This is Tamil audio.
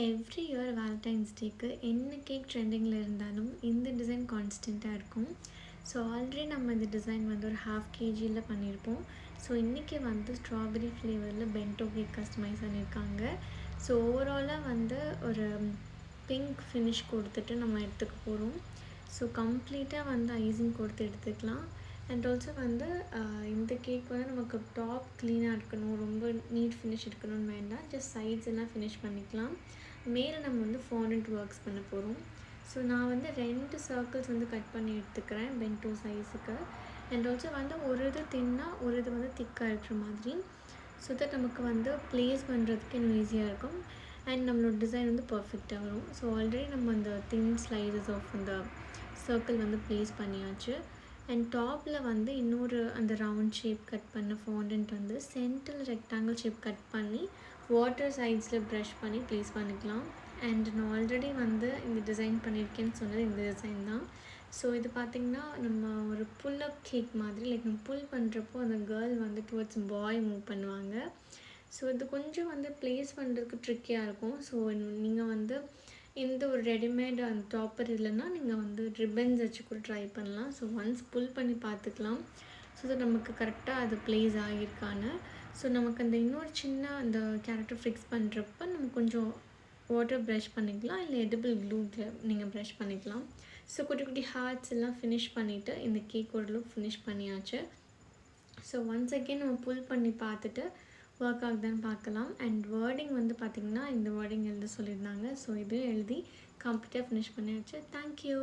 எவ்ரி இயர் வேலண்டைன்ஸ் டேக்கு என்ன கேக் ட்ரெண்டிங்கில் இருந்தாலும் இந்த டிசைன் கான்ஸ்டண்ட்டாக இருக்கும். ஸோ ஆல்ரெடி நம்ம இந்த டிசைன் வந்து ஒரு 1/2 kgயில் பண்ணியிருப்போம். ஸோ இன்றைக்கி வந்து ஸ்ட்ராபெரி ஃப்ளேவரில் பென்டோ கேக் கஸ்டமைஸ் பண்ணியிருக்காங்க. ஸோ ஓவராலாக வந்து ஒரு பிங்க் ஃபினிஷ் கொடுத்துட்டு நம்ம எடுத்துக்க போகிறோம். ஸோ கம்ப்ளீட்டாக வந்து ஐசிங் கொடுத்து எடுத்துக்கலாம். அண்ட் ஆல்சோ வந்து இந்த கேக் வந்து நமக்கு டாப் க்ளீனாக இருக்கணும், ரொம்ப நீட் ஃபினிஷ் இருக்கணும்னு வேண்டாம். ஜஸ்ட் சைட்ஸ் எல்லாம் ஃபினிஷ் பண்ணிக்கலாம். மேலே நம்ம வந்து ஃபாண்டன்ட் ஒர்க்ஸ் பண்ண போகிறோம். ஸோ நான் வந்து 2 சர்க்கிள்ஸ் வந்து கட் பண்ணி எடுத்துக்கிறேன் பென்டோ சைஸுக்கு. அண்ட் ஆல்சோ வந்து ஒரு இது தின்னாக ஒரு இது வந்து திக்காக இருக்கிற மாதிரி, ஸோ தட் நமக்கு வந்து ப்ளேஸ் பண்ணுறதுக்கு இன்னும் ஈஸியாக இருக்கும். அண்ட் நம்மளோட டிசைன் வந்து பர்ஃபெக்டாக வரும். ஸோ ஆல்ரெடி நம்ம அந்த தின் ஸ்லைசஸ் ஆஃப் அந்த சர்க்கிள் வந்து ப்ளேஸ் பண்ணியாச்சு. அண்ட் டாப்பில் வந்து இன்னொரு அந்த ரவுண்ட் ஷேப் கட் பண்ண ஃபாண்டன்ட் வந்து சென்டரில் ரெக்டாங்கிள் ஷேப் கட் பண்ணி வாட்டர் சைட்ஸில் ப்ரஷ் பண்ணி ப்ளேஸ் பண்ணிக்கலாம். அண்ட் நான் ஆல்ரெடி வந்து இந்த டிசைன் பண்ணியிருக்கேன்னு சொன்னது இந்த டிசைன் தான். ஸோ இது பார்த்திங்கன்னா நம்ம ஒரு புல் அப் கேக் மாதிரி, லைக் நம்ம புல் பண்ணுறப்போ அந்த கேர்ள் வந்து டுவர்ட்ஸ் பாய் மூவ் பண்ணுவாங்க. ஸோ இது கொஞ்சம் வந்து ப்ளேஸ் பண்ணுறதுக்கு ட்ரிக்கியாக இருக்கும். ஸோ நீங்கள் வந்து இந்த ஒரு ரெடிமேட் அந்த டாப்பர் இல்லைன்னா நீங்கள் வந்து ரிப்பன்ஸ் வச்சு கூட ட்ரை பண்ணலாம். ஸோ ஒன்ஸ் புல் பண்ணி பார்த்துக்கலாம். ஸோ தட் நமக்கு கரெக்டாக அது ப்ளேஸ் ஆகியிருக்கான்னு. ஸோ நமக்கு அந்த இன்னொரு சின்ன அந்த கேரக்டர் ஃபிக்ஸ் பண்ணுறப்ப நம்ம கொஞ்சம் வாட்டர் ப்ரஷ் பண்ணிக்கலாம், இல்லை எடிபிள் க்ளூவில் நீங்கள் ப்ரஷ் பண்ணிக்கலாம். ஸோ குட்டி குட்டி ஹார்ட்ஸ் எல்லாம் ஃபினிஷ் பண்ணிவிட்டு இந்த கேக் ஓரளவுக்கு ஃபினிஷ் பண்ணியாச்சு. ஸோ ஒன்ஸ் அகெயின் நம்ம புல் பண்ணி பார்த்துட்டு ஒர்க் ஆகுதான்னு பார்க்கலாம். அண்ட் வேர்டிங் வந்து பார்த்திங்கன்னா இந்த வேர்டிங் எழுத சொல்லியிருந்தாங்க. ஸோ இதையும் எழுதி கம்ப்ளீட்டாக ஃபினிஷ் பண்ணியாச்சு. தேங்க்யூ.